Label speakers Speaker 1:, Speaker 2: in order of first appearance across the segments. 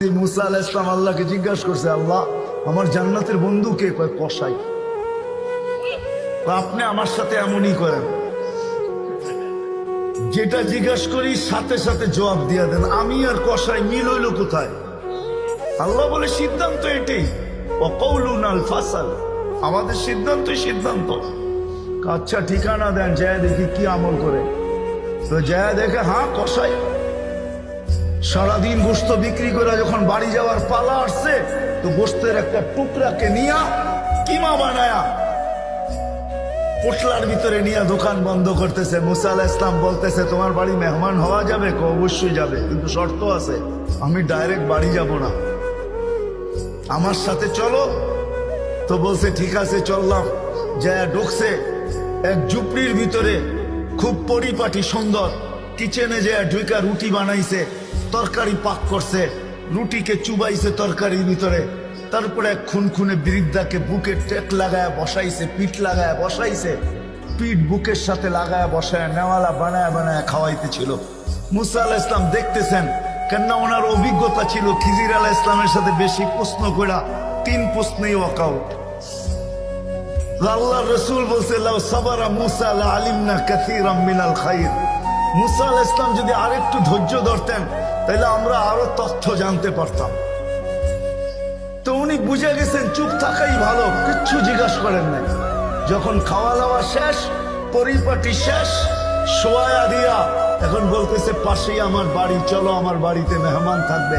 Speaker 1: মুসা আলাইহিস সালাম আল্লাহকে জিজ্ঞাসা করছে, আল্লাহ আমার জান্নাতের বন্ধু কে? কয় কসাই। আপনি আমার সাথে এমনই করেন, যেটা জিজ্ঞাসা করি সাথে সাথে জবাব দিয়া দেন। আমি আর কসাই মিল হইল কোথায়? আল্লাহ বলে সিদ্ধান্ত এটাই, ওয়াকাউলুনা আল ফাসাল, আমাদের সিদ্ধান্তই সিদ্ধান্ত। আচ্ছা ঠিকানা দেন, যায় দেখি কি আমল করে। তো যায় দেখে হ্যাঁ কসাই। সারাদিন গোস্ত বিক্রি করে যখন বাড়ি যাওয়ার পালা আসছে, তো গোস্তের একটা টুকরাকে নিয়া কিমা বানায়া পোটলার ভিতরে নিয়ে দোকান বন্ধ করতেছে। মুসা আলাইহিস সালাম বলতেছে, তোমার বাড়ি মেহমান হওয়া যাবে? অবশ্যই যাবে, কিন্তু শর্ত আছে, আমি ডাইরেক্ট বাড়ি যাব না, আমার সাথে চলো। তো বলছে ঠিক আছে চললাম। যায় ঢুকছে এক ঝুপড়ির ভিতরে, খুব পরিপাটি সুন্দর। কিচেনে যায় ঢুকা রুটি বানাইছে, তরকারি পাক করছে, রুটিকে চুবাইছে তরকারির ভিতরে। তারপরে এক খুনখুনে বৃদ্ধাকে বুকে টেক লাগায় বসাইছে, পিঠ লাগায় বসাইছে, পিঠ বুকের সাথে লাগায় বসায় নেওয়ালা বানায় বানায় খাওয়াইতেছিল। মুসা আলাইহিস সালাম দেখতেছেন, কেননা ওনার অভিজ্ঞতা ছিল খিজির আলাইহিস সালামের সাথে বেশি প্রশ্ন করা, 3 প্রশ্নেই ওয়াকাউট। আল্লাহর রাসূল বলছে, লাউ সাবারা মুসা লা আলিমনা কাসীরাম মিনাল খায়র। মুসা আলাইহিস সালাম যদি আরেকটু ধৈর্য ধরতেন, তাহলে আমরা আরো তথ্য জানতে পারতাম। তো উনি বুঝে গেছেন চুপ থাকাই ভালো, কিচ্ছু জিজ্ঞাসা করেন নাই। যখন খাওয়া দাওয়া শেষ, পরিপাটি শেষ, শোয়া দিয়া এখন বলতেছে, পাশেই আমার বাড়ি, চলো আমার বাড়িতে মেহমান থাকবে।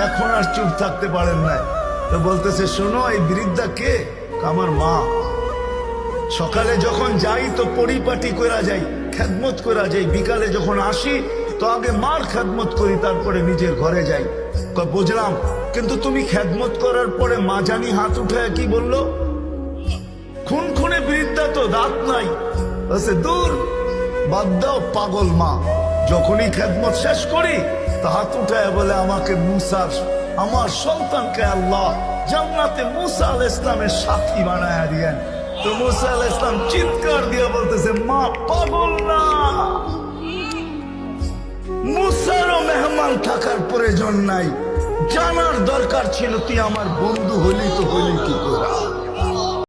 Speaker 1: এখন আর চুপ থাকতে পারেন নাই। তো বলতেছে, শোনো এই বৃদ্ধা কে? আমার মা। সকালে যখন যাই তো পরিপাটি করা যাই, খেদমত করা যাই, বিকালে যখন আসি তো আগে মার খেদমত করি, তারপরে নিজের ঘরে যাই। বুঝলাম, কিন্তু তুমি খেদমত করার পরে মা জানি হাত উঠায় কি বললো? খুনখুনে বৃদ্ধা, তো দাঁত নাই। বলছে, দূর বাদ দাও পাগল মা। যখনই খেদমত শেষ করি তো হাত উঠায় বলে, আমাকে মুসার, আমার সন্তানকে আল্লাহ জান্নাতে মুসা আলাইহিস সালামের সাথী বানায়া দিয়েন। তো মুসা আলাইহিস সালাম চিৎকার দিয়ে বলতেছে, মা পাগল না, মুসারও মেহমান থাকার প্রয়োজন নাই, জানার দরকার ছিল তুই আমার বন্ধু হলি, তো হলি কি করে?